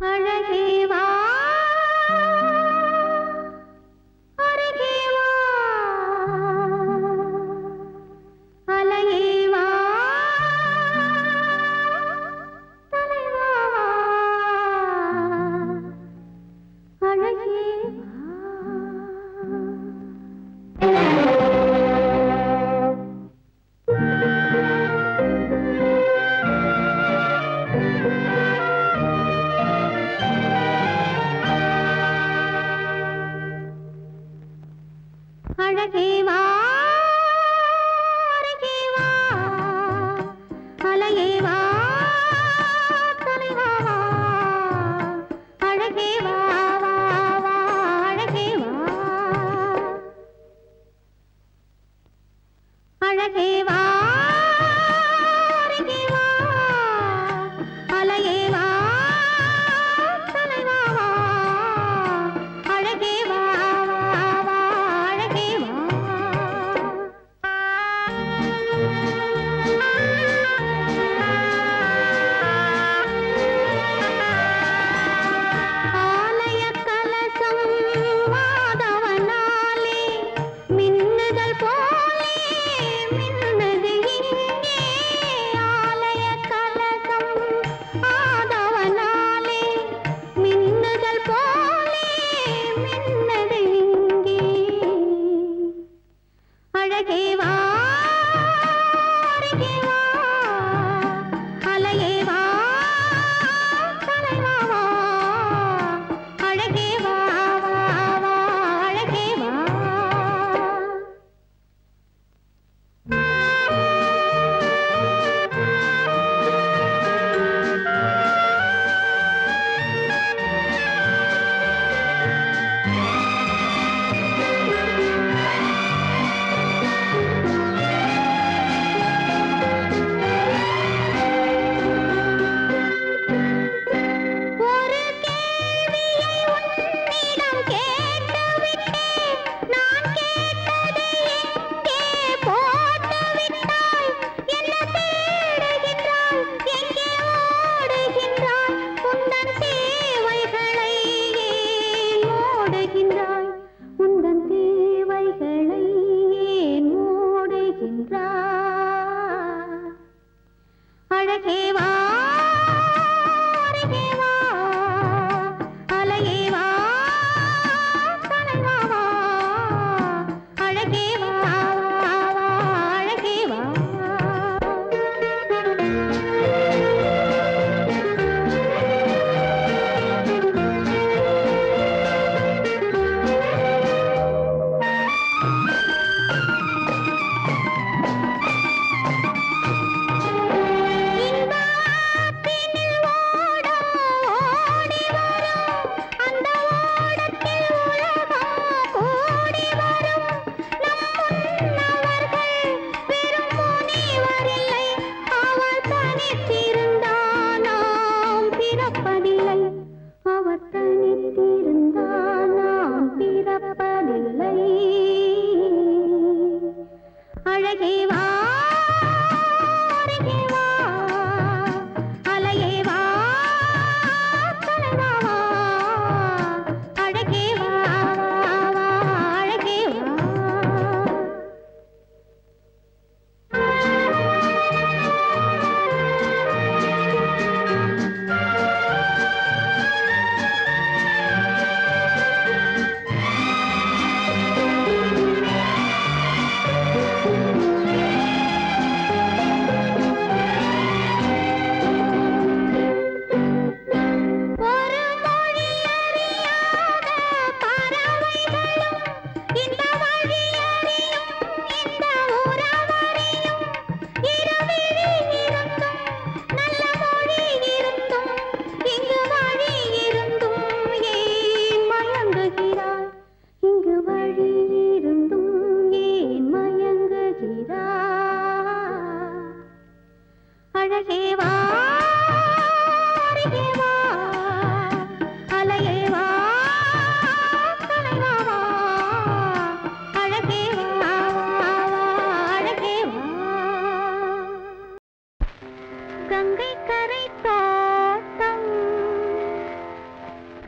அழகே வா அருகே வா அலையே வா தலைவா அழகே வா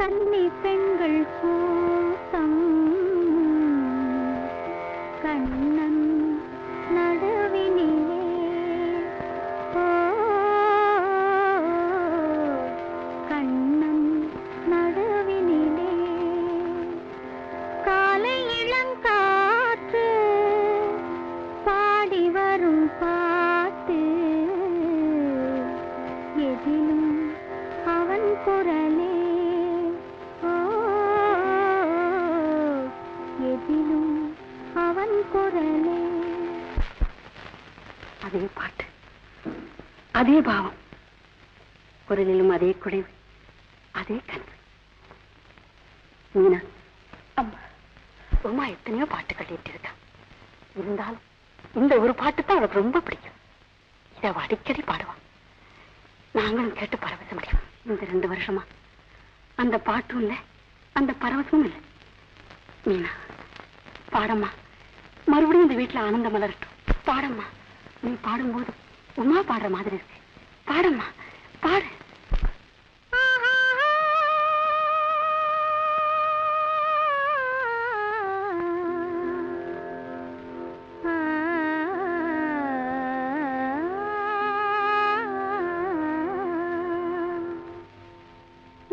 கன்னி பெண்கள் கூட்டம் கண்ணன் நடுவினிலே ஓ கண்ணன் நடுவினிலே காலை இளங்காற்று பாடி வரும் பாட்டு எதிலும் அவன் குரலே ஓ எதிலும் அவன் குரலே. அதே பாட்டு, அதே பாவம், குரலிலும் அதே குடைவு, அதே கனவு. மீனா, அம்மா உமா எத்தனையோ பாட்டு கட்டிட்டு இருக்கா. இருந்தாலும் இந்த ஒரு பாட்டு தான் அவளுக்கு ரொம்ப பிடிக்கும். இதை அவ அடிக்கடி பாடுவான். நாங்களும் கேட்டு பரவசம் அடைவோம். இந்த 2 வருஷமா அந்த பாட்டும் இல்லை, அந்த பரவசமும் இல்லை. மீனா பாடம்மா, மறுபடியும் இந்த வீட்டுல ஆனந்தம் மலரட்டும். பாடம்மா, நீ பாடும்போது உமா பாடுற மாதிரி இருக்கு. பாடம்மா, பாடு.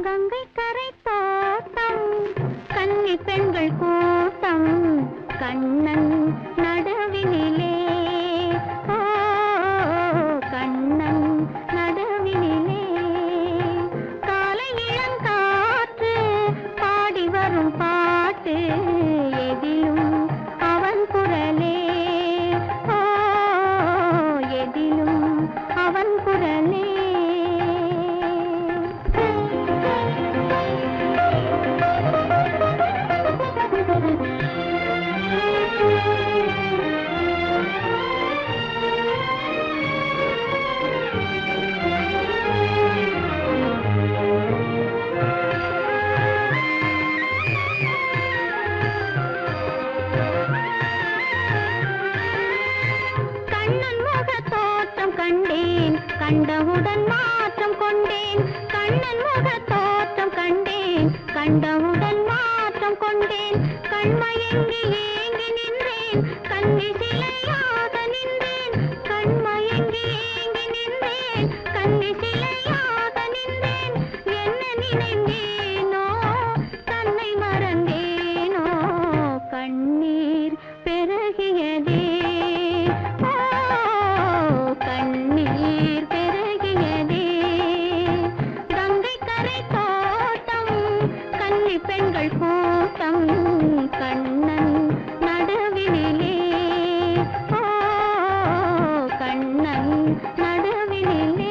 கங்கை கரை தோட்டம் கன்னி பெண்கள் கூட்டம் கண்ணன் நடுவினிலே ஓ கண்ணன் நடுவினிலே காலை இளங்காற்று பாடி வரும் பாட்டு எதிலும் அவன் குரலே ஓ எதிலும் அவன் குரலே. கண்டவுடன் மாற்றம் கொண்டேன் கண்ணன் முக தோற்றம் கண்டேன் கண்டவுடன் மாற்றம் கொண்டேன் கண்மயங்கி ஏங்கி நின்றேன் கண்ணி சிலையாக நின்றேன் கண்மயங்கி ஏங்கி நின்றேன் கண்ணி சிலையாக நின்றேன் என்ன நினைந்தேனோ தன்னை மறந்தேனோ கண்ணீர் பெருகியதே கண்ணீர் பெருகியதே கங்கை கரை தோட்டம் கன்னி பெண்கள் கூட்டம் கண்ணன் நடுவினிலே ஓ கண்ணன் நடுவினிலே.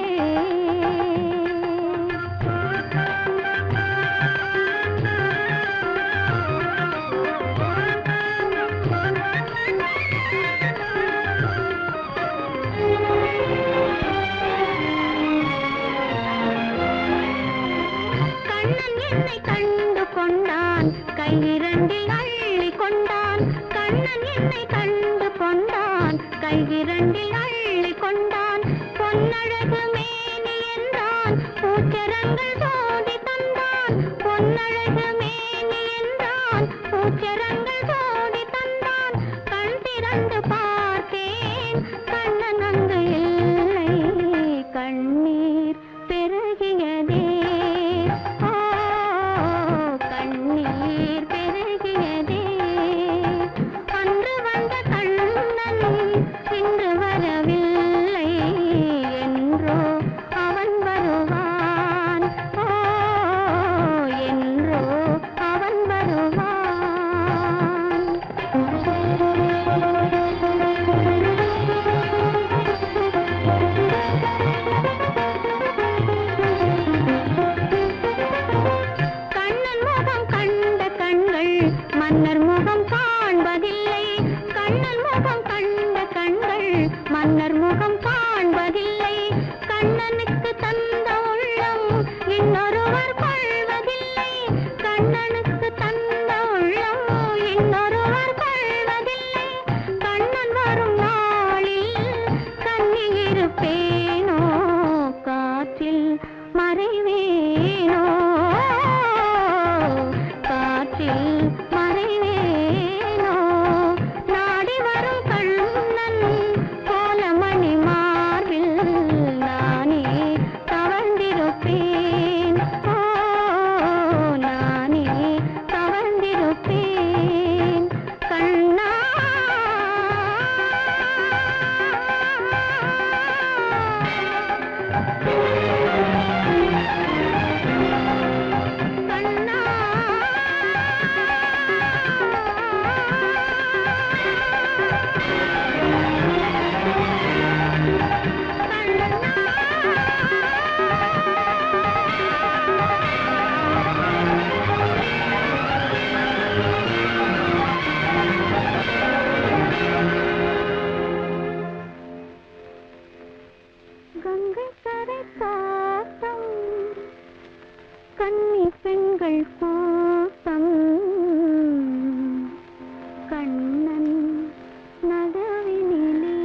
என்னை கண்டு கொண்டான் கையிரண்டில் அள்ளி கொண்டான் கண்ணன் என்னை கண்டு கொண்டான் கையிரண்டில் அள்ளி கொண்டான் பொன்னழகு மேனி என்றான் பூச்சரங்கள் சோடி தந்தான் பொன்னழகு மேனி என்றான் பூச்சரங்கள் சோடி தந்தான் கண் திறந்து பார்த்தேன் கண்ணன் அங்கு இல்லை கண்ணீர் பெருகியதே கண்ணீர் பெருகியதே அன்று வந்த கண்ணன் இன்று வரவில்லை பெண்கள் கூட்டம் கண்ணன் நடுவினிலே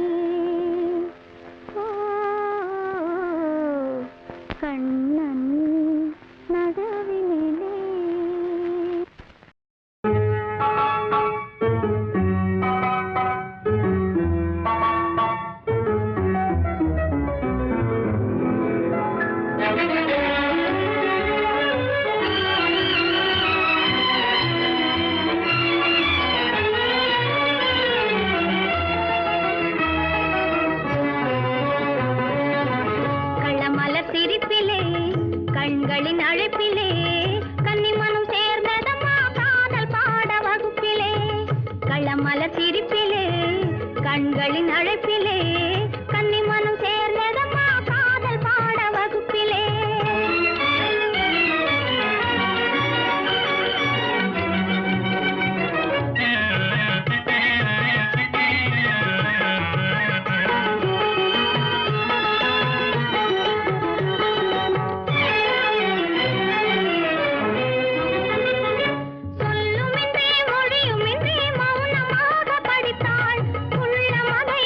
கண்ணன் நடுவினிலே சிரிப்பிலே கண்களின் அழைப்பிலே கன்னிமனம் சேர்ந்ததம்மா காதல் பாட வகுப்பிலே களமல சிரிப்பிலே கண்களின் அழைப்பிலே கன்னிமனம் சேர்ந்ததம்மா காதல் பாட வகுப்பிலே சொல்லுமின்றி மொழியுமின்றி மௌனமாக படித்தாள் உள்ளமதை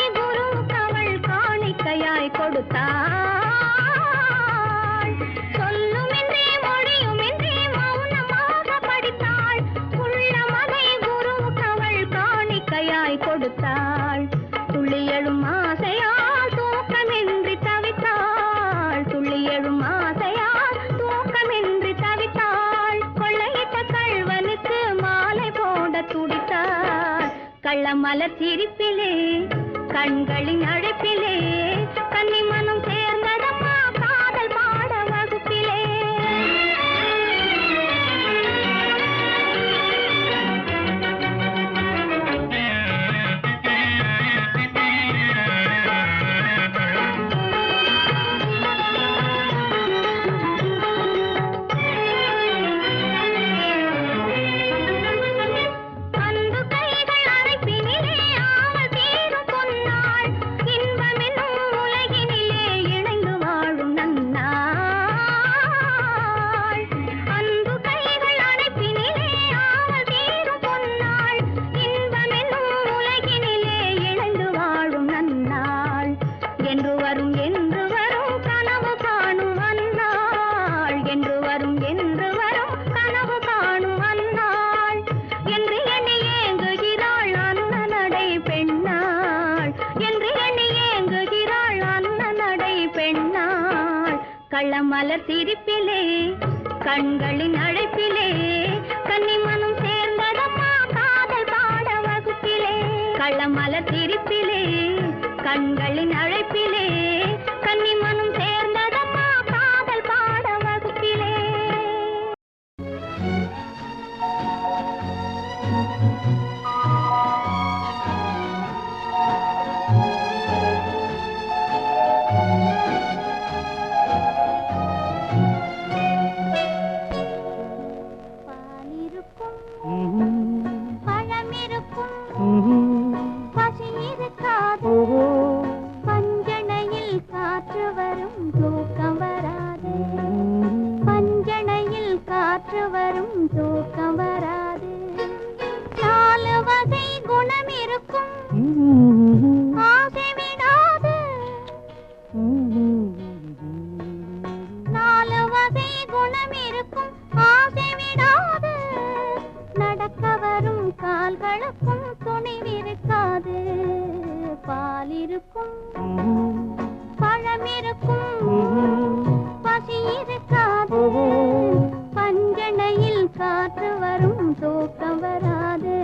குருவுக்கவள் காணிக்கையாய் கொடுத்தாள் துள்ளியெழும் ஆசையால் தூக்கமின்றி தவித்தாள் துள்ளியெழும் ஆசையால் தூக்கமின்றி தவித்தாள் கொள்ளையிட்ட கள்வனுக்கு மாலை போட துடித்தாள் கள்ளமலர் சிரிப்பிலே கண்களின் அழைப்பிலே கன்னிமனம் சேர்ந்ததம்மா காதல் பாட வகுப்பிலே கள்ளமலர் சிரிப்பிலே கண்களின் அழைப்பிலே கன்னிமனம் சேர்ந்ததம்மா காதல் பாட வகுப்பிலே கள்ளமலர் சிரிப்பிலே கண்களின் அழைப்பிலே கன்னிமனம் சேர்ந்ததம்மா காதல் பாட வகுப்பிலே பஞ்சணையில் காற்று வரும் தூக்கம் வராது பஞ்சணையில் காற்று வரும் தூக்கம் வராது நாலு வகை குணம் இருக்கும் ஆசை விடாது நாலு வகை குணம் இருக்கும் ஆசை விடாது நடக்க வரும் கால்களுக்கும் துணிவிருக்காது பால் இருக்கும் பழம் இருக்கும் பசி இருக்காது பஞ்சணையில் காற்று வரும் தூக்கம் வராது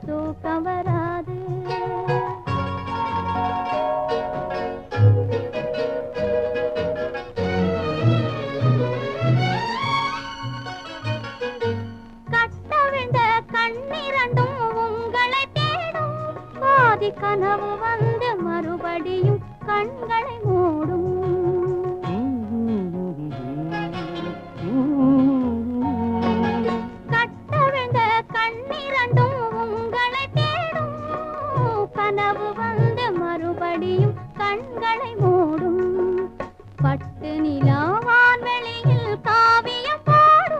தூக்கம் வராது கட்டவிழ்ந்த கண்ணிரண்டும் உங்களை தேடும் பாதி கனவு வந்து மறுபடியும் கண்களை மூடும் கட்டவிழ்ந்த கண்ணிரண்டும் உங்களை தேடும் கனவு வந்து மறுபடியும் கண்களை மூடும் பட்டு நிலாவான் வெளியில் காவியம் பாடும்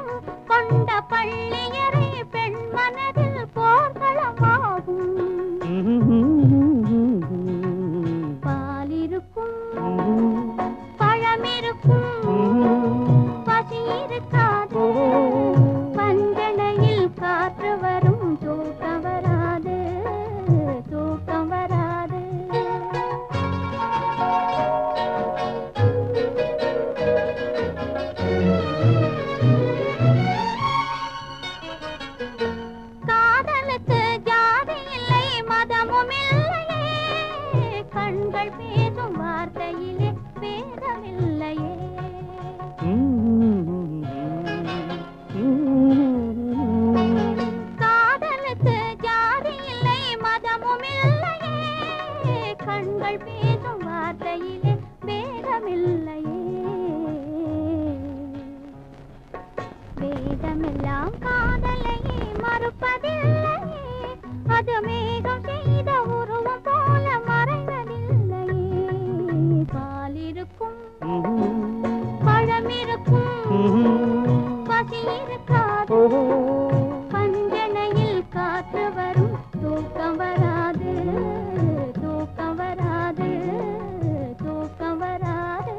வேதமெல்லாம் காதலையே மறுப்பதில்லையே, அது மேகம் செய்த உருவம் போல மறைவதில்லையே. பால் இருக்கும் பழம் இருக்கும் பசி இருக்காது, பஞ்சனையில் காற்று வரும் தூக்கம் வராது, தூக்கம் வராது, தூக்கம் வராது.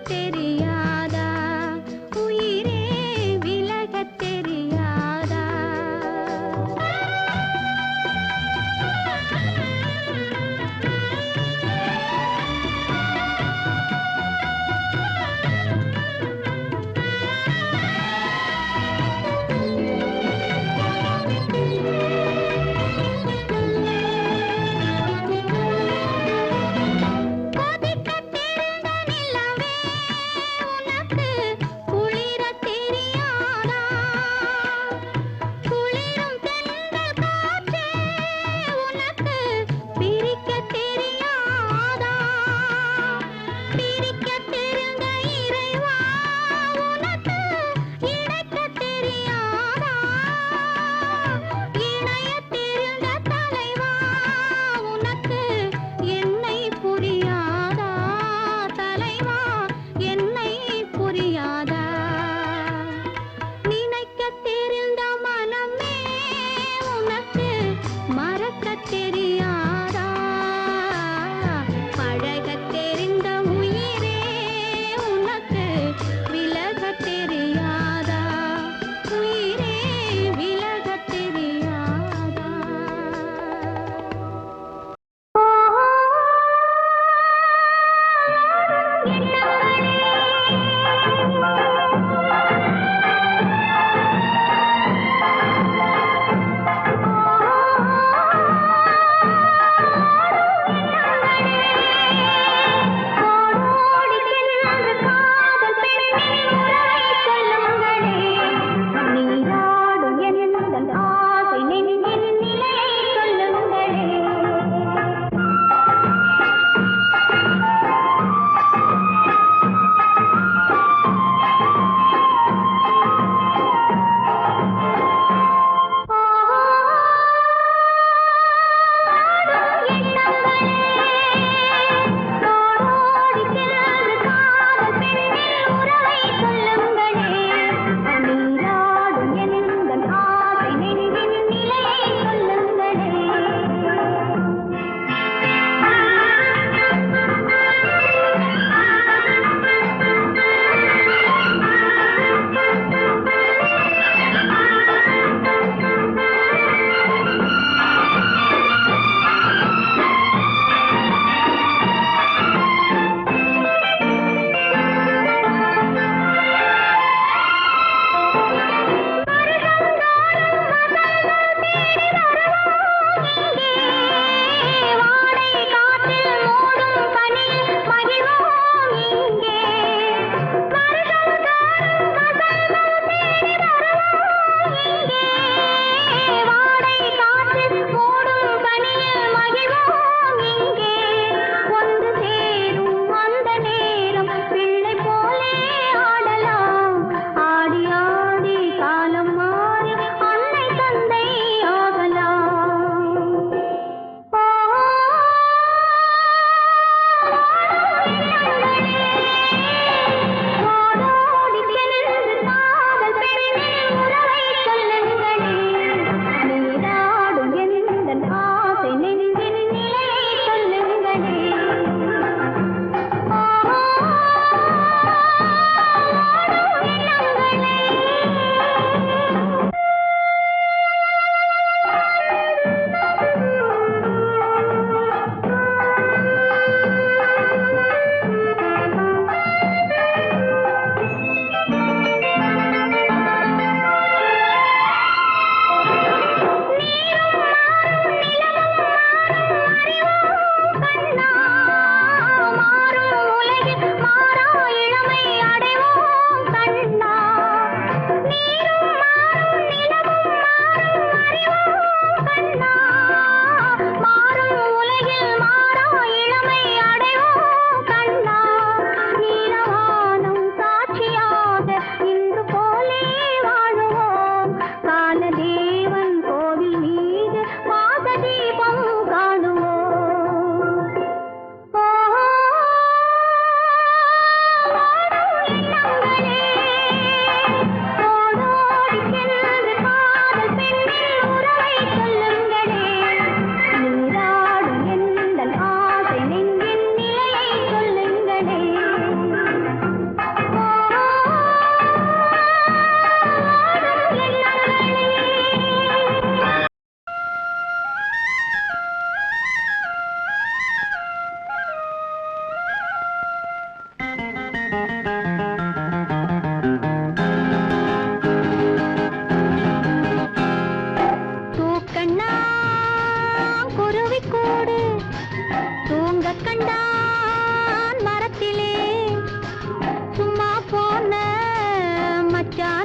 தெரியாதா உயிரே விலகத் தெரியாதா கொதிக்கத் தெரிந்த நிலவே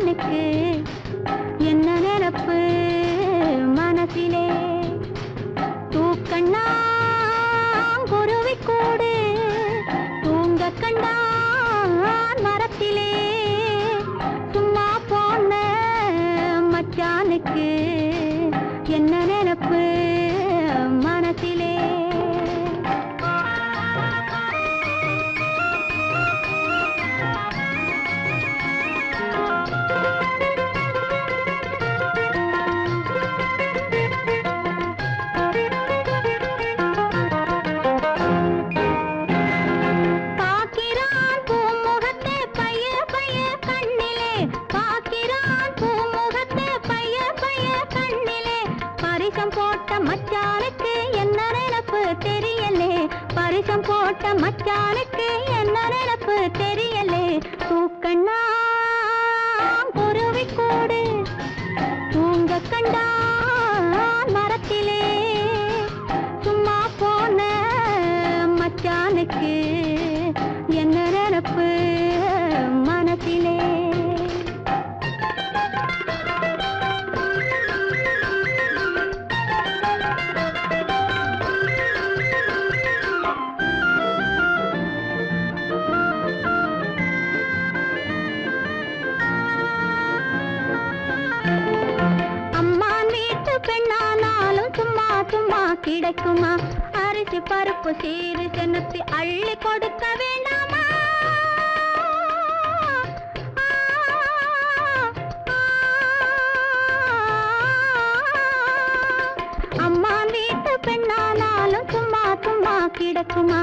மச்சானுக்கு என்ன நினைப்பு மனசிலே தூக்கண்ணா குருவி கூடு தூங்க கண்டான் மரத்திலே சும்மா போன மச்சானுக்கு என்ன நினைப்பு மனசிலே மச்சானுக்கு என்ன நினைப்பு தெரியலே பரிசம் போட்ட மச்சானுக்கு என்ன நினைப்பு தெரியலே தூக்கண்ணா குருவி கூடு தூங்க கண்டான் மரத்திலே சும்மா போன மச்சானுக்கு என்ன நினைப்பு மனசிலே கிடைக்குமா அரிசி பருப்பு சீரு செனுத்தி அள்ளி கொடுக்க வேண்டாமா அம்மா வீட்டு பெண்ணானாலும் சும்மா சும்மா கிடைக்குமா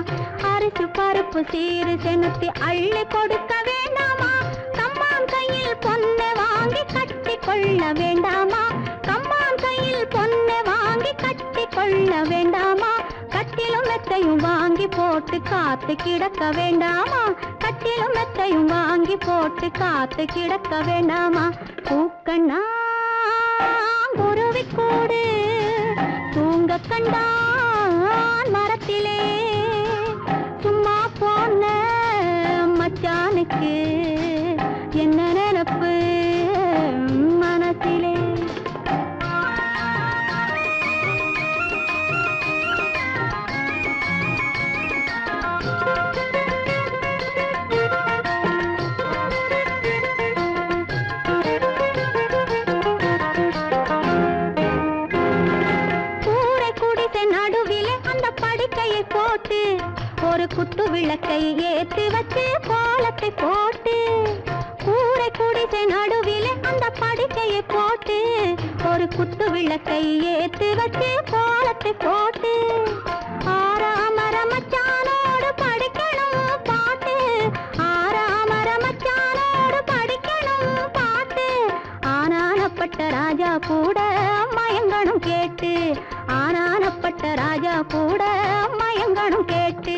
அரிசி பருப்பு சீரு செனுத்தி அள்ளி கொடுக்க வேண்டாமா கம்மான் கையில் பொண்ணை வாங்கி கட்டி கொள்ள வேண்டாமா கம்மான் கையில் பொண்ணை வாங்கி கட்டி கொள்ள வேண்டாமா கட்டிலும் மெத்தையும் வாங்கி போட்டு காத்து கிடக்க வேண்டாமா கட்டிலும் மெத்தையும் வாங்கி போட்டு காத்து கிடக்க வேண்டாமா தூக்கண்ணா குருவி கூடு தூங்க கண்டான் மரத்திலே சும்மா போன மச்சானுக்கு என்ன நினைப்பு மனசிலே போட்டு ஒரு குத்து விளக்கை ஏற்றி வச்சு கோலத்தை போட்டு கூரை குடிசை நடுவிலே அந்த படுக்கையை போட்டு ஒரு குத்து விளக்கை ஏற்றி வச்சு கோலத்தை போட்டு ஆறாமர மச்சானோடு படிக்கணும் பாட்டு ஆறாமர மச்சானோடு படிக்கணும் பாட்டு ஆனானப்பட்ட ராஜா கூட மயங்கணும் கேட்டு ஆனானப்பட்ட ராஜா கூட மயங்கணும் கேட்டு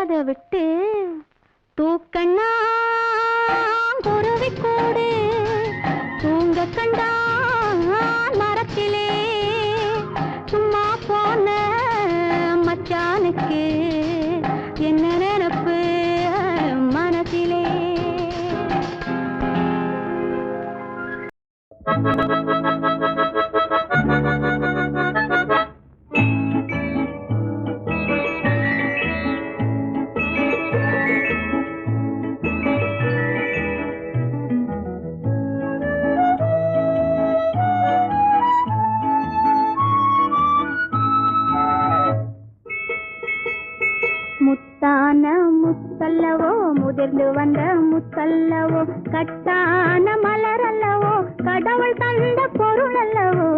அதை விட்டு தூக்கண்ணா குருவி கூடு தூங்க கண்டான் மரத்திலே சும்மா போன மச்சானுக்கு என்ன நினைப்பு மனசிலே முத்தான முத்தல்லவோ முதிர்ந்து வந்த முத்தல்லவோ கட்டான மலரல்லவோ கடவுள் தந்த பொருள் அல்லவோ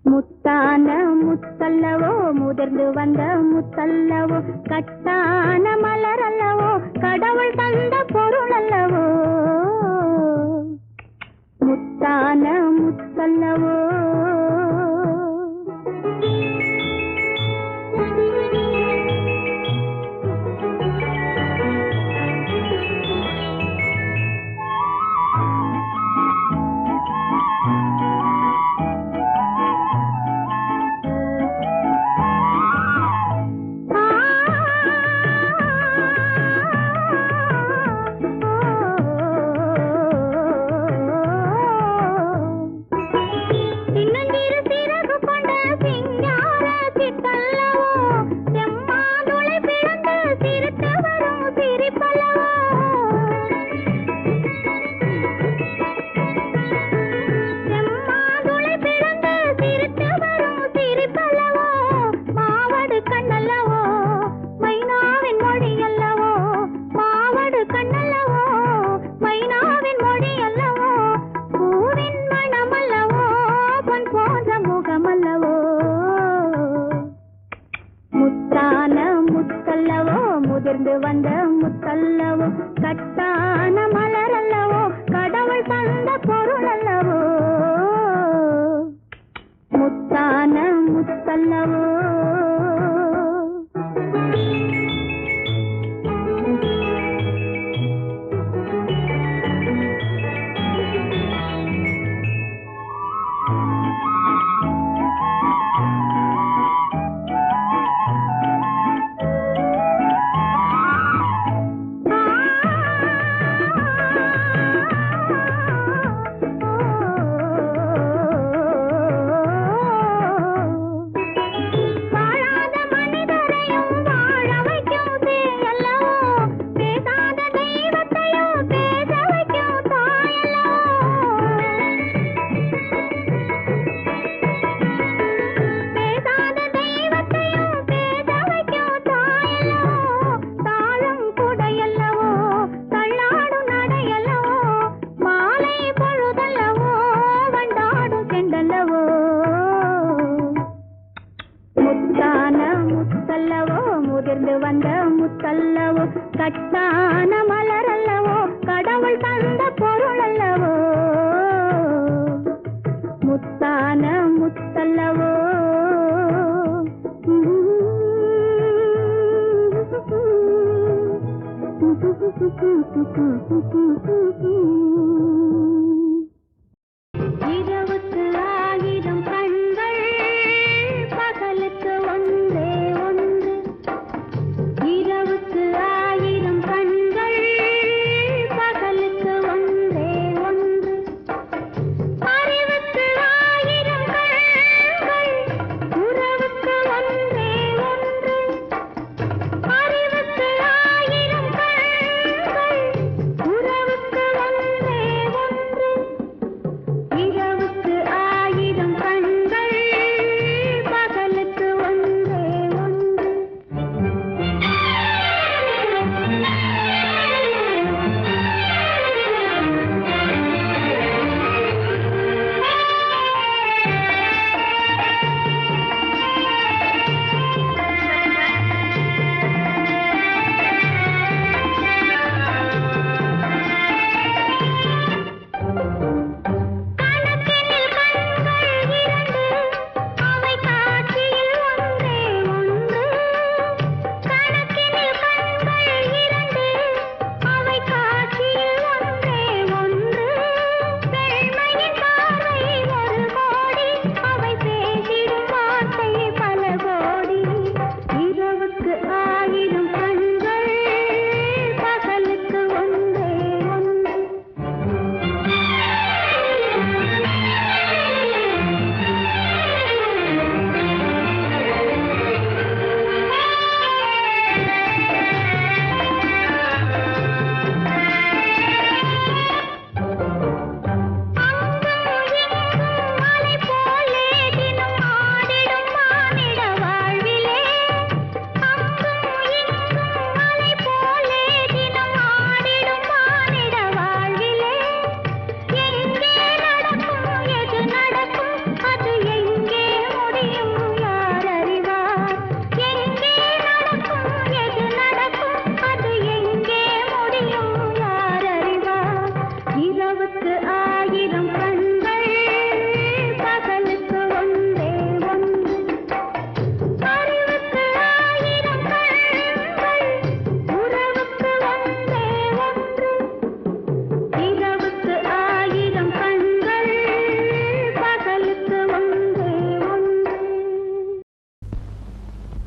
முத்தான முத்தல்லவோ முதிர்ந்து வந்த முத்தல்லவோ கட்டான மலரல்லவோ கடவுள் தந்த பொருள் அல்லவோ முத்தான முத்தல்லவோ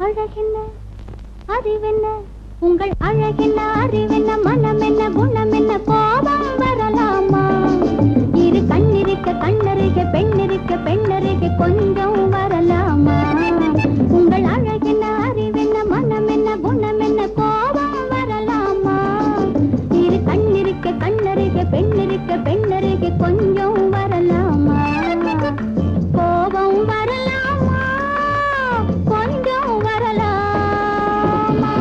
அழகென்ன அறிவென்ன உங்கள் அழகென்ன அறிவென்ன மனம் என்ன குணம் என்ன கோபம் வரலாமா இரு கண்ணிருக்க கண்ணருக பெண்ணருக கொஞ்சம் வரலாமா உங்கள் அழகென்ன அறிவென்ன மனம் என்ன குணம் என்ன கோபம் வரலாமா பெண்ணருக பெண்ணருக கொஞ்சம் வரலாமா கோபம் வரலாமா கொஞ்சம் வரலாமா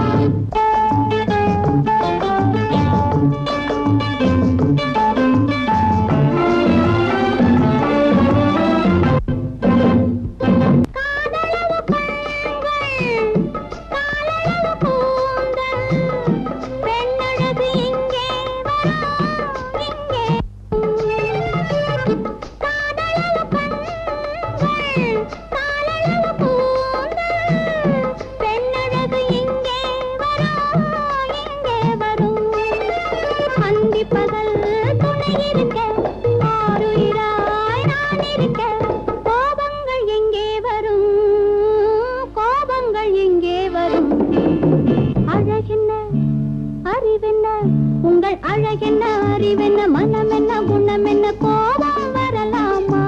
உங்கள் அழகென்ன அறிவென்ன மனமென்ன குணமென்ன கோபம் வரலாமா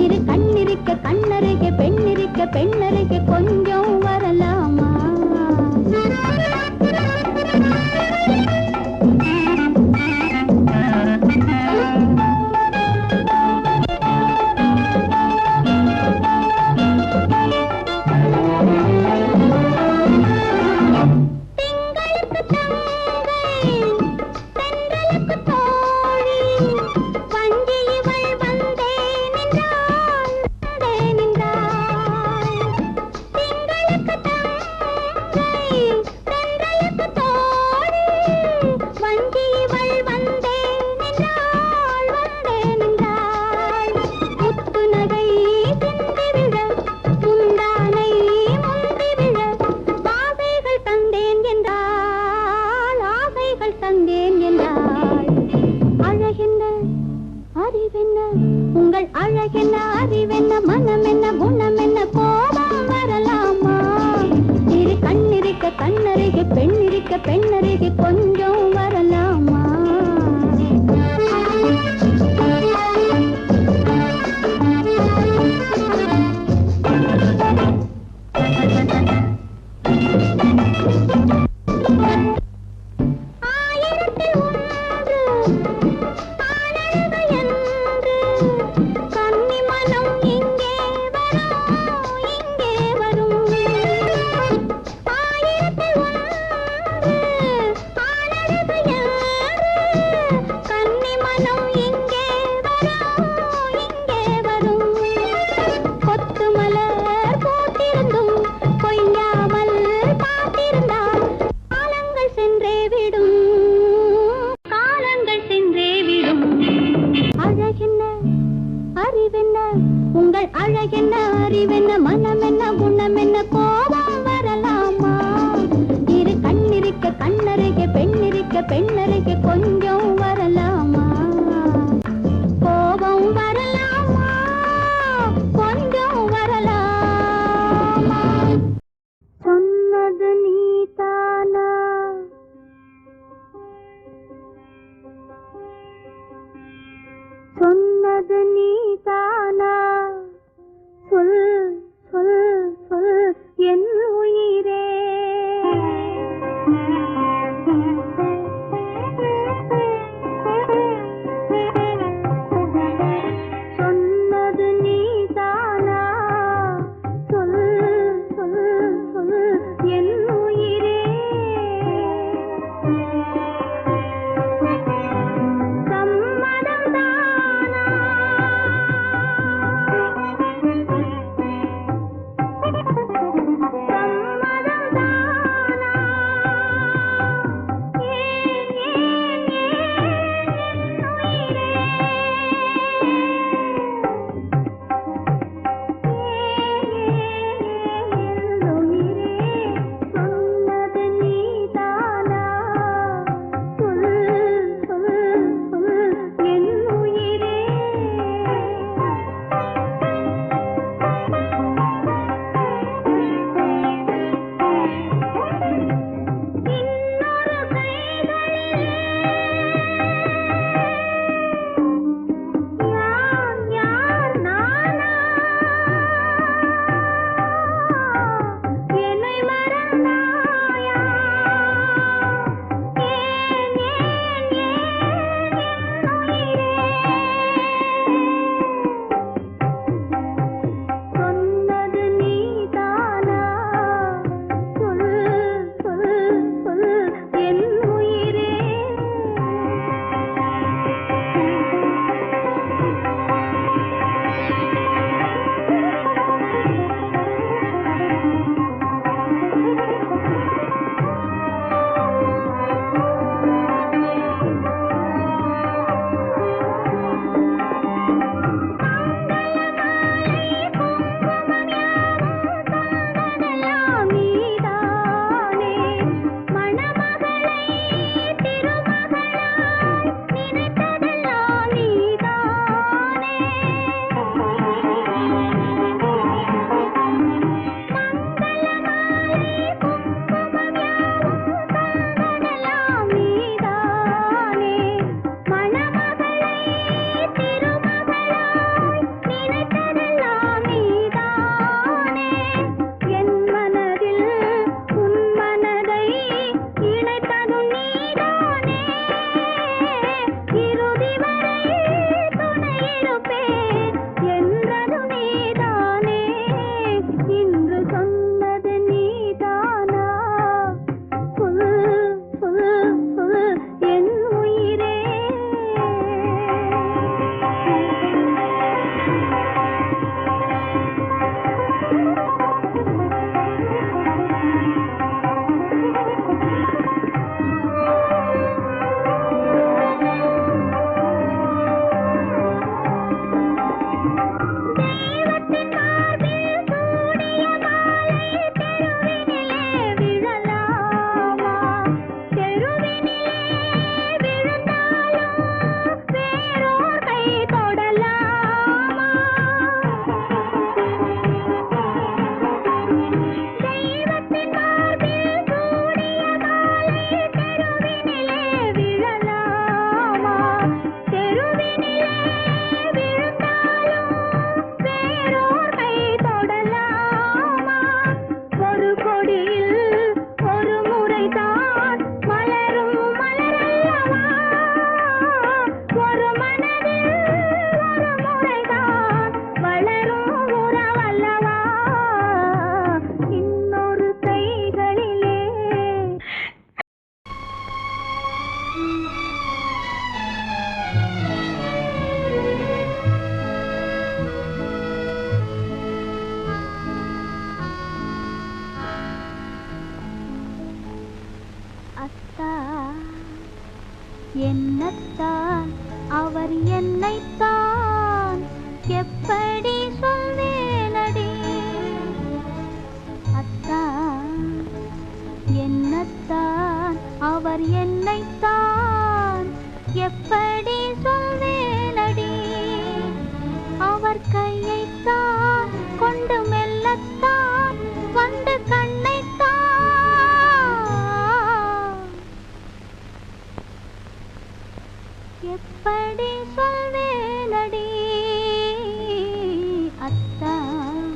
இரு கண்ணிருக்க கண்ணருக பெண்ணிருக்க பெண்ணருக கொஞ்சம் வரலாமா உங்கள் அழகென்ன அறிவென்ன மனமென்ன குணமென்ன கோபம் வரலாமா இரு கண்ணிருக்க கண்ணருக பெண்ணிருக்க பெண்ணருக கொஞ்சம் வரலாமா உங்கள் அழகென்ன அறிவென்ன மனமென்ன குணமென்ன கோபம் வரலாமா இரு கண்ணிருக்க கண்ணருக பெண்ணிருக்க பெண்ணருக கொஞ்சம் வரலாமா கோபம் வரலாமா கொஞ்சம் வரலாமா சொன்னது நீதானா சொன்னது நீதானா சொல் சொல் சொல் என் உயிரே சொன்னது நீதானா சொல் சொல் சொல் என் உயிரே சம்மதம் தானா என்னத்தான் அவர் என்னைத்தான் எப்படி சொல்வேனடி அத்தான் என்னத்தான் அவர் என்னைத்தான் எப்படி சொல்வேனடி அவர் கையைத்தான் கொண்டு மெல்லத்தான் வந்து கண்ணைத்தான் எப்படி சொல்வேனடி அத்தான்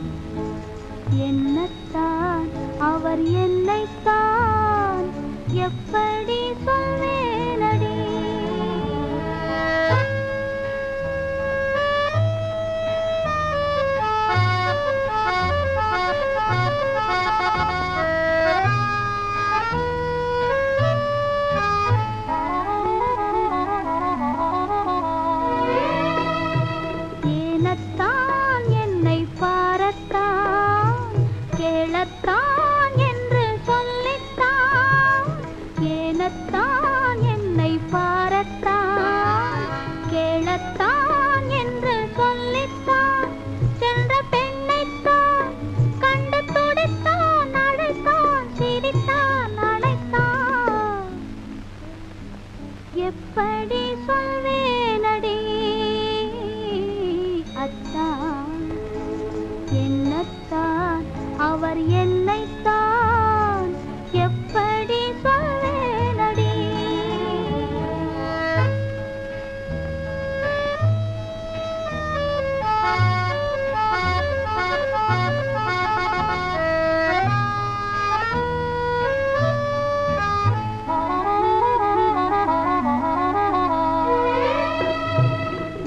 என்னத்தான் அவர் என்னைத்தான் எப்படி சொல்வேனடி ஏனத்தான் என்னை பாரத்தான் கேளத்தான் என்று சொல்லித்தான் ஏனத்தான் என்னை பாரத்தான் கேளத்தான் என்று சொல்லித்தான் சென்ற பெண்ணைத்தான் கண்டு துடித்தான் அழைத்தான் சிரித்தான் அழைத்தான் எப்படி சொல்வேனடி அத்தான் என்னத்தான் அவர் என்னைத்தான் எப்படி சொல்வேனடி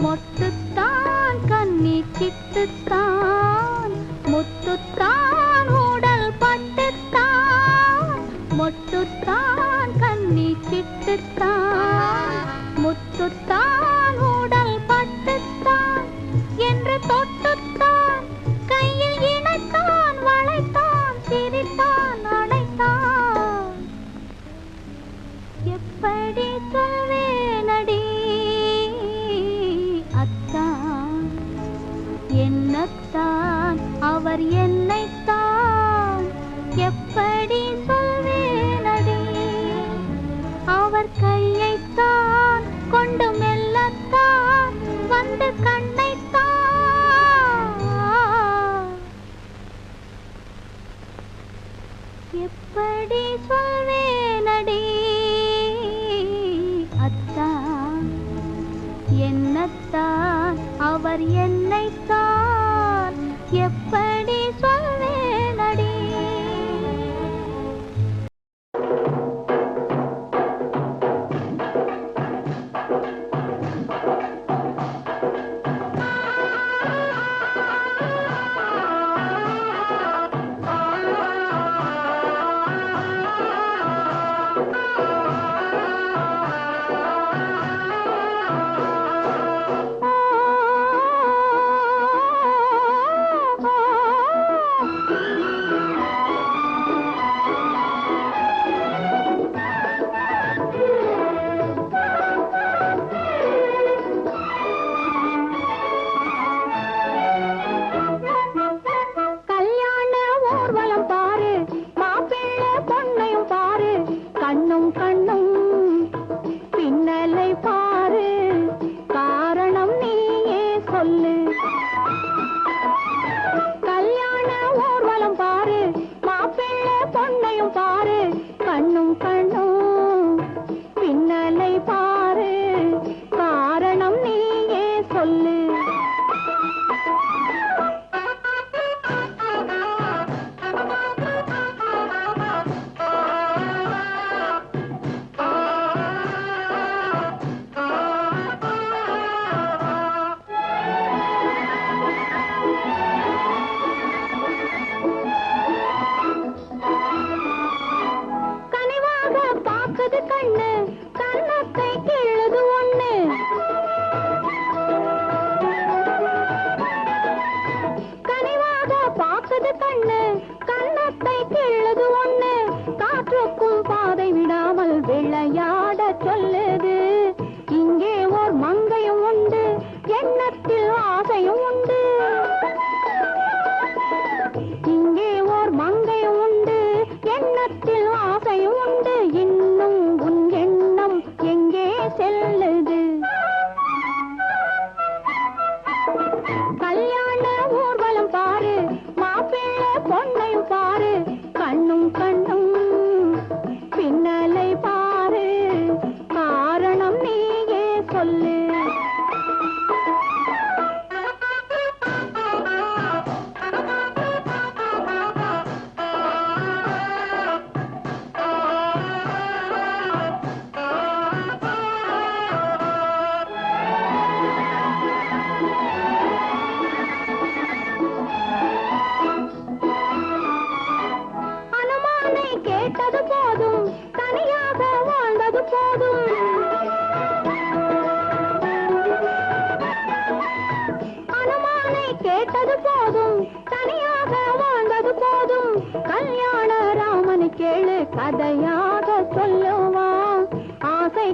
மொட்டுத்தான் கண்ணி சிட்டுத்தான் முத்துத்தான் உடல் பட்டுத்தான் மொட்டுத்தான் கண்ணி சிட்டுத்தான் முத்துத்தான் உடல் பட்டுத்தான் என்று தொட்டுத்தான் கையில் இணைத்தான் வளைத்தான் சிரித்தான் அணைத்தான் எப்படி சொல்வேனடி அத்தான் என்னத்தான் அவர் என்னைத்தான் எப்படி சொல்வேனடி அவர் கையைத்தான் கொண்டு மெல்லத்தான் வந்து கண்ணைத்தான் எப்படி சொல்வேனடி அத்தான் என்னத்தான் அவர் என்னைத்தான் எப்படி சொல்வேனடி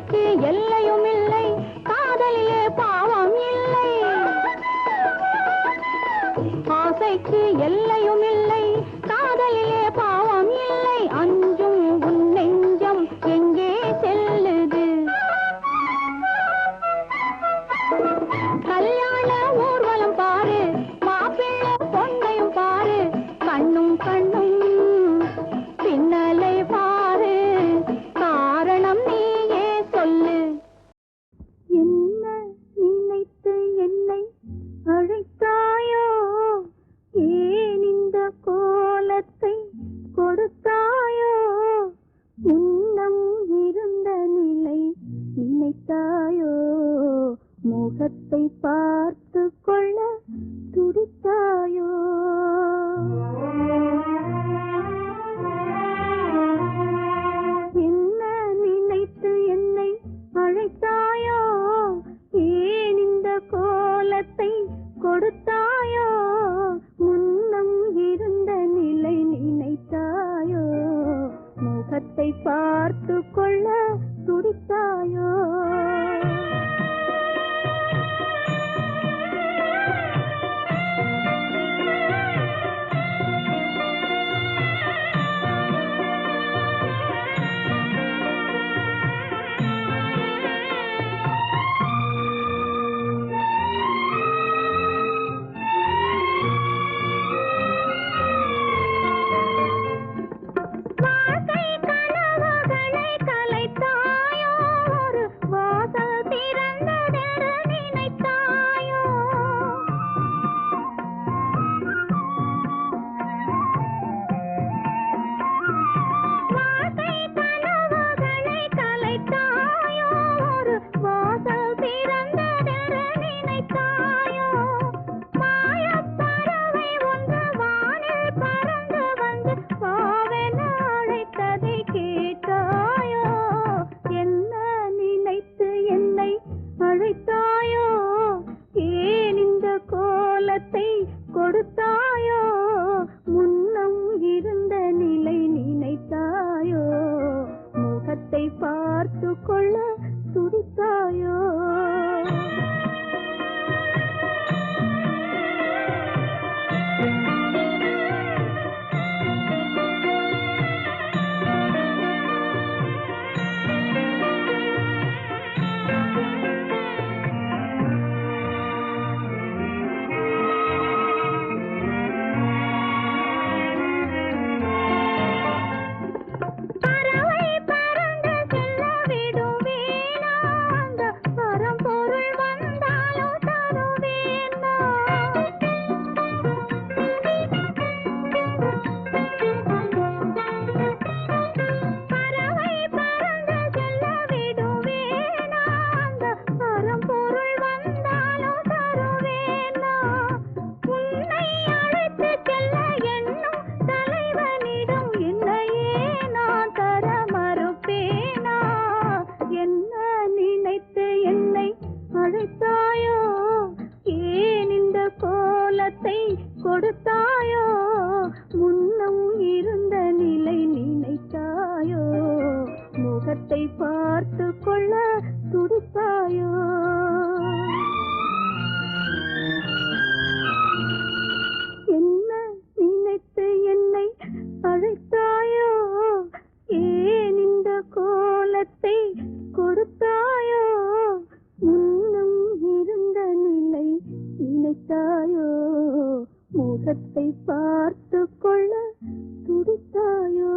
ஆசைக்கு எல்லையும் இல்லை, காதலிலே பாவம் இல்லை. ஆசைக்கு எல்லையும் இல்லை, காதலிலே பாவம் இல்லை. அஞ்சும் உன் நெஞ்சம் எங்கே செல்லுது? கல்யாண ஊர்வலம் பாரு, மாப்பிள்ளை பொண்ணையும் பாரு, கண்ணும் கண்ணும் பின்னலை பாரு, காரணம் நீயே சொல்லு. என்ன நினைத்து என்னை அழைத்தாயோ, ஏன் இந்த கோலத்தை கொடுத்தாயோ, முன்னம் இருந்த நிலை நினைத்தாயோ, முகத்தை பார்த்து கொள்ள துடித்தாயோ. என்ன நினைத்து என்னை அழைத்தாயோ, ஏன் இந்த கோலத்தை கொடுத்தாயோ, முன்னம் இருந்த நிலை நினைத்தாயோ, முகத்தை பார்த்து கொள்ள துடித்தாயோ. கொடுத்தாயோ, முன்னம் இருந்த நிலை நினைத்தாயோ, முகத்தை பார்த்து கொள்ள துடித்தாயோ. கொடுத்தாயோ, முன்னம் இருந்த நிலை நினைத்தாயோ, முகத்தை பார்த்து கொள்ள துடித்தாயோ. என்ன நினைத்து என்னை அழைத்தாயோ, ஏன் இந்த கோலத்தை கொடுத்தாயோ, முன்னம் இருந்த நிலை நினைத்தாயோ, முகத்தை பார்த்து கொள்ள துடித்தாயோ.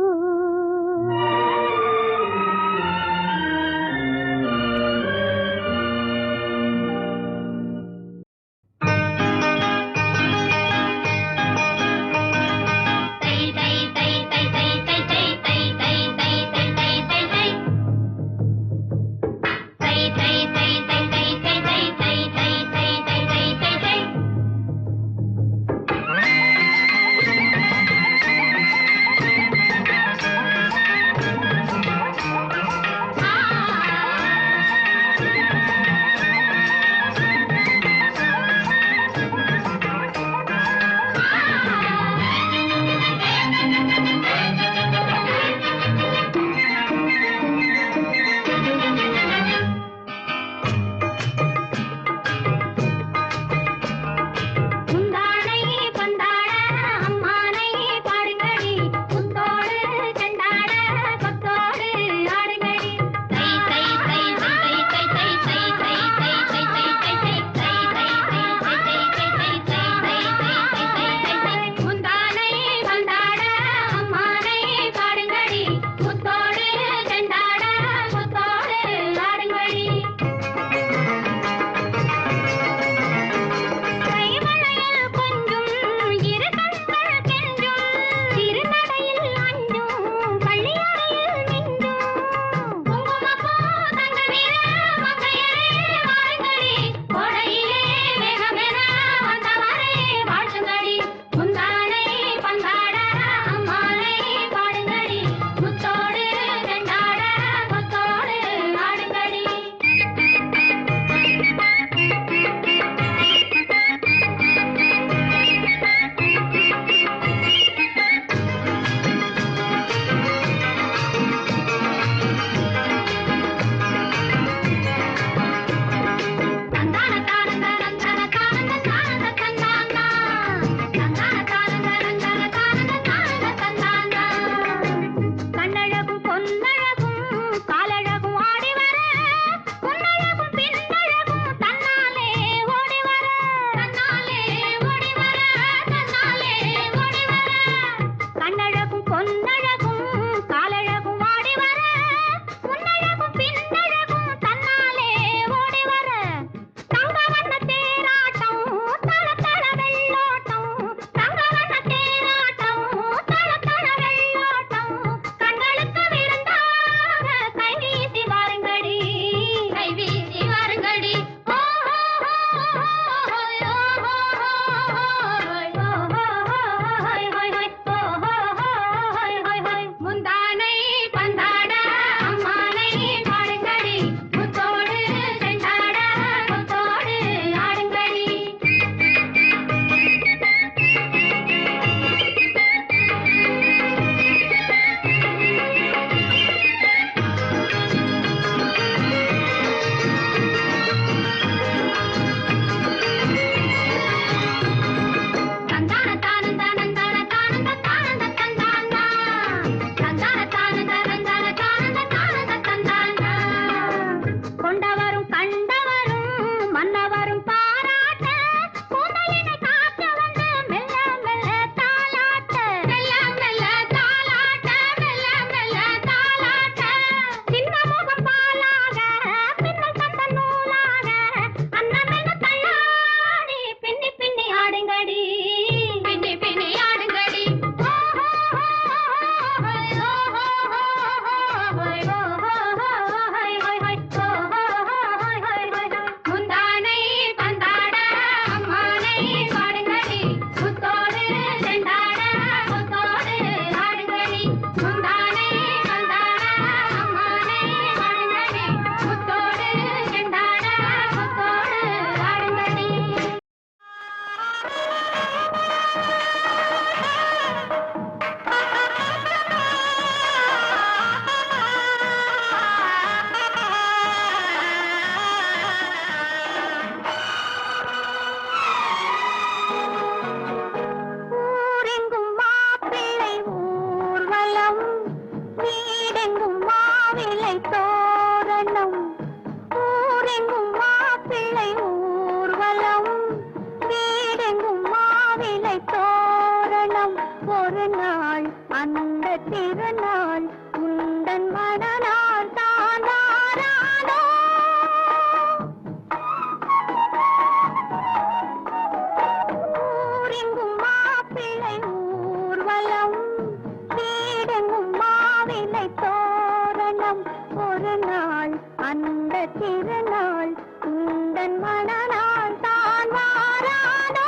திருநாள் உந்தன் மணநாள் தான் வாராதோ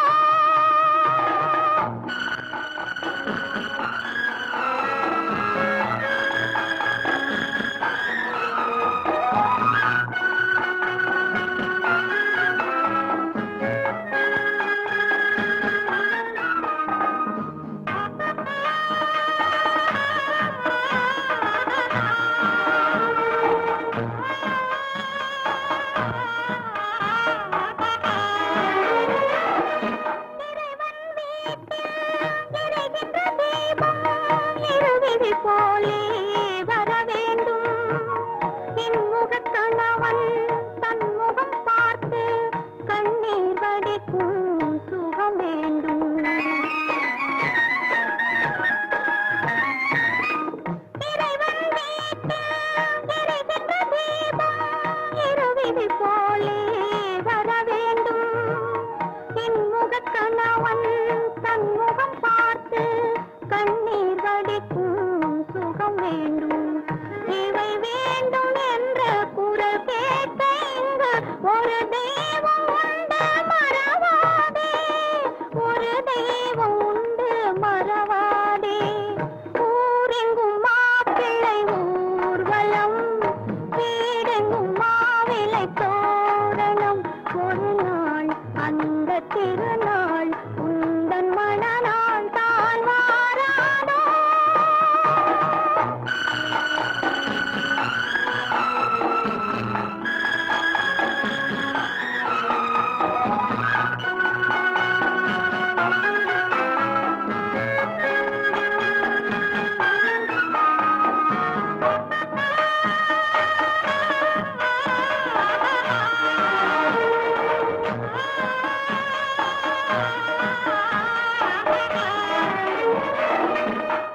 போலே வர வேண்டும் இன்முகக் கணவன் தன் முகம் பார்த்து கண்ணீர் வடிக்கும் சுகம் வேண்டும் இறைவன் வீட்டில் எரிகின்ற தீபம் இருவிழி போலே வர வேண்டும் இன்முகக் கணவன் தன் முகம் பார்த்து கண்ணீர் வடிக்கும் சுகம் வேண்டும் இவை வேண்டும் என்ற குரல் கேட்க இங்கு ஒரு தெய்வம் உண்டு மறவாதே ஒரு தெய்வம் உண்டு மறவாதே ஊரெங்கும் மாப்பிள்ளை ஊர்வலம் வீடெங்கும் மாவிலை தோரணம் ஒரு நாள் அந்த திருநாள் உந்தன் மணநாள் தான் வாராதோ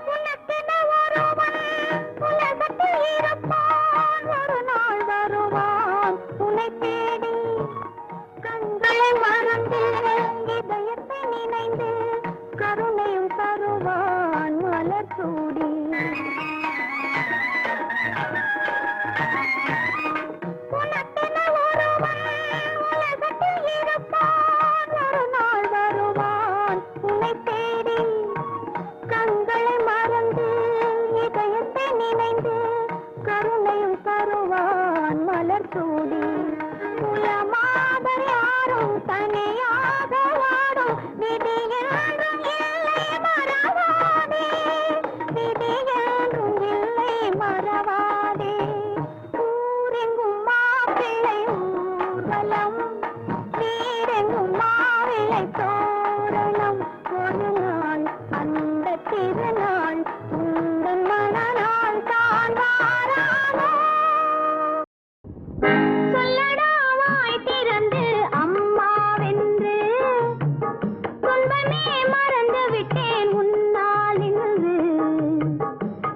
உனக்கென ஒருவன் உலகத்தில் இருப்பான் ஒரு நாள் வருவான் உன்னை தேடி கண்களை மறந்து இதயத்தை நினைந்து கருணையும் தருவான் மலர் சூடி உனக்கென ஒருவன் உலகத்தில் இருப்பான் ஒரு நாள் வருவான் உன்னை தேடி கண்களை மறந்து இதயத்தை நினைந்து கருணையும் தருவான் மலர் சூடி புலமாதர் யாரும் தனியாக வாடும் விதி என்றும் இல்லை மறவாதே விதி என்றும் இல்லை மறவாதே ஊரெங்கும் மாப்பிள்ளை ஊர்வலம் வீடெங்கும் மாவிலை தோரணம் ஒரு நாள் அந்த திருநாள் உந்தன் மணநாள் தான் வாராதோ சொல்லடா வாய் திறந்து அம்மாவென்று சொல்வனே மறந்து விட்டேன் உன்னால் இன்று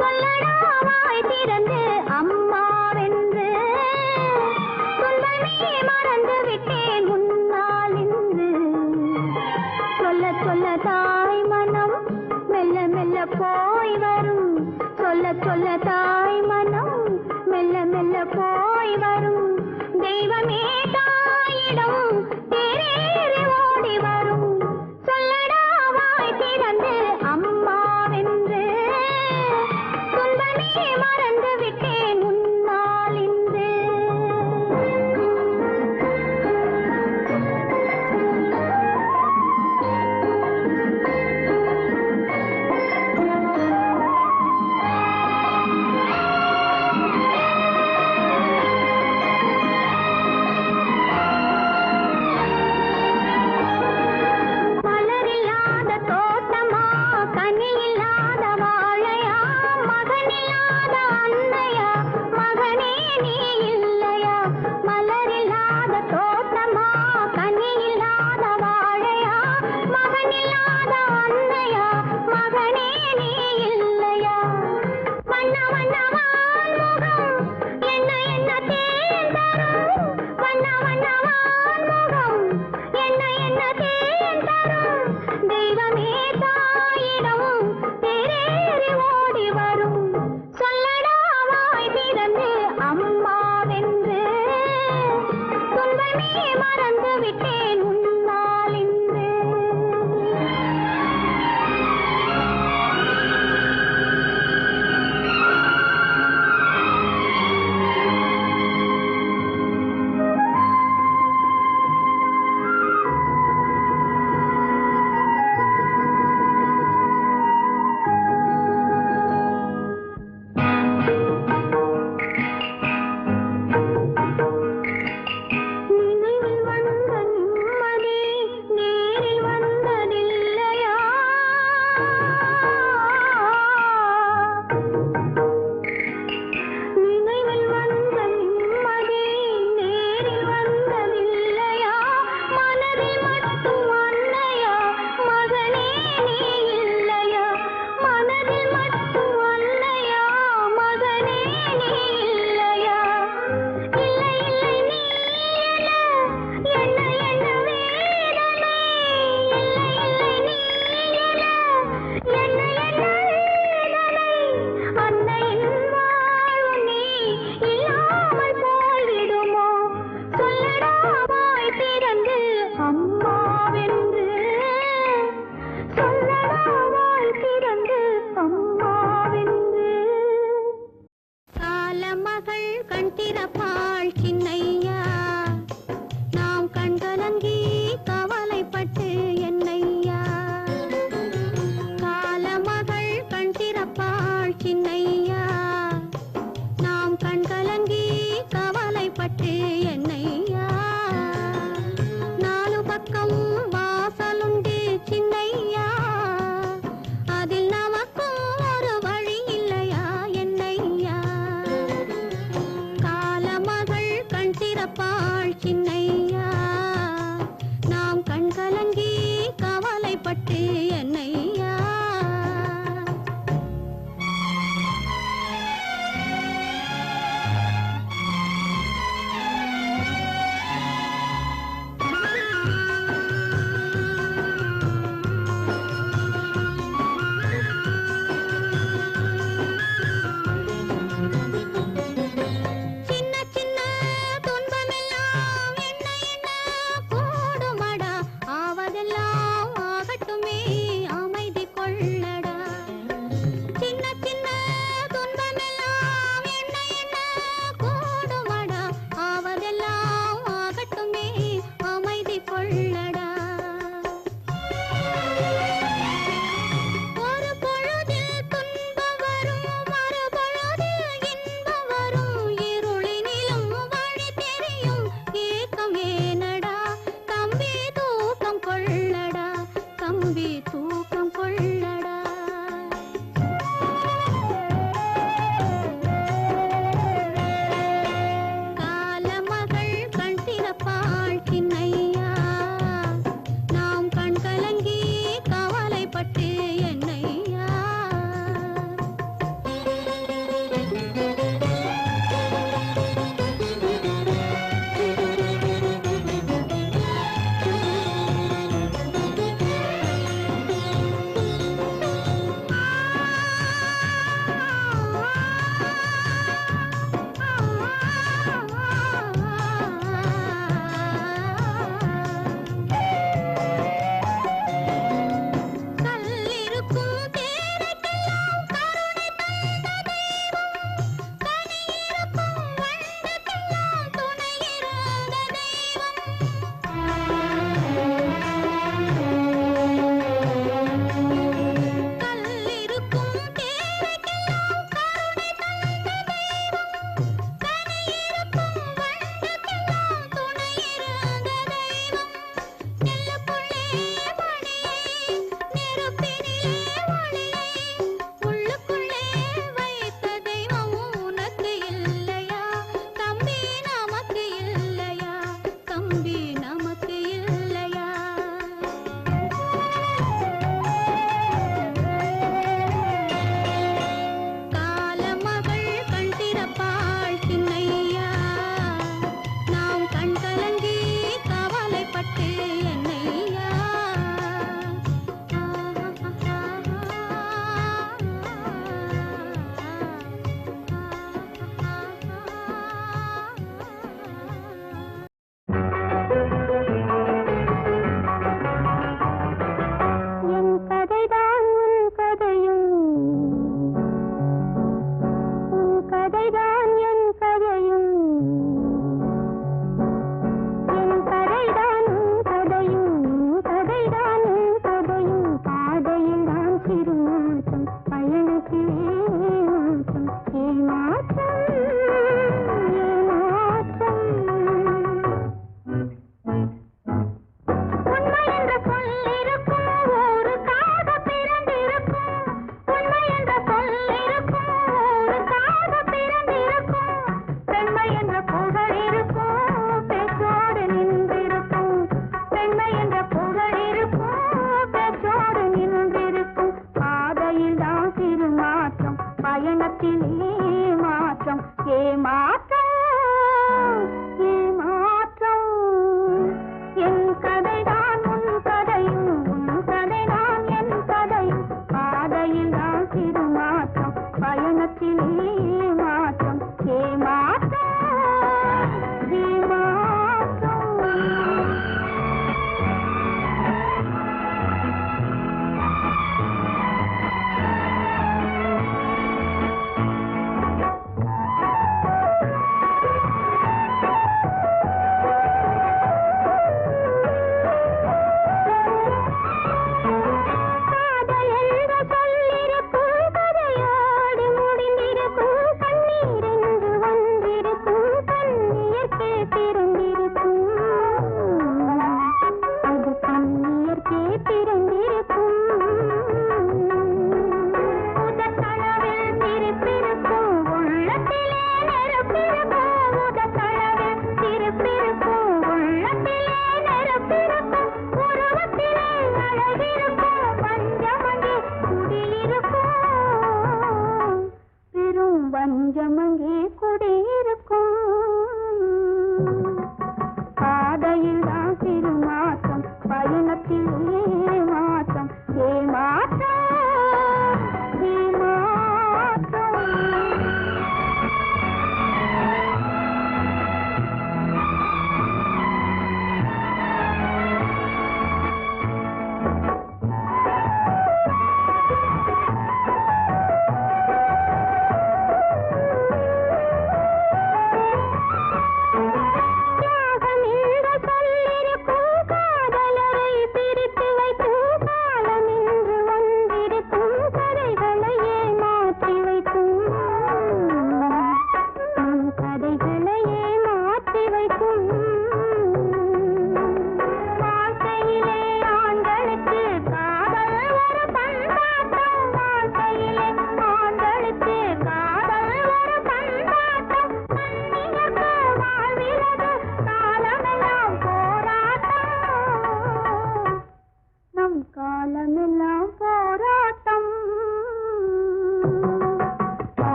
சொல்லடா வாய் திறந்து அம்மாவென்று சொல்வனே மறந்து விட்டேன் உன்னால் இன்று சொல்ல சொல்ல தாய் மனம் மெல்ல மெல்ல போய் வரும் சொல்ல சொல்ல தாய் மனம் மெல்ல மெல்ல போய் வரும் தெய்வமே தாயிடம் தேரேறி ஓடி வரும் சொல்லடா வாய் திறந்து அம்மாவென்று சொல்வனே மறந்து விட்டேன் உன்னால் இன்று விட்டேன் உன்னால் இன்று. சின்னையா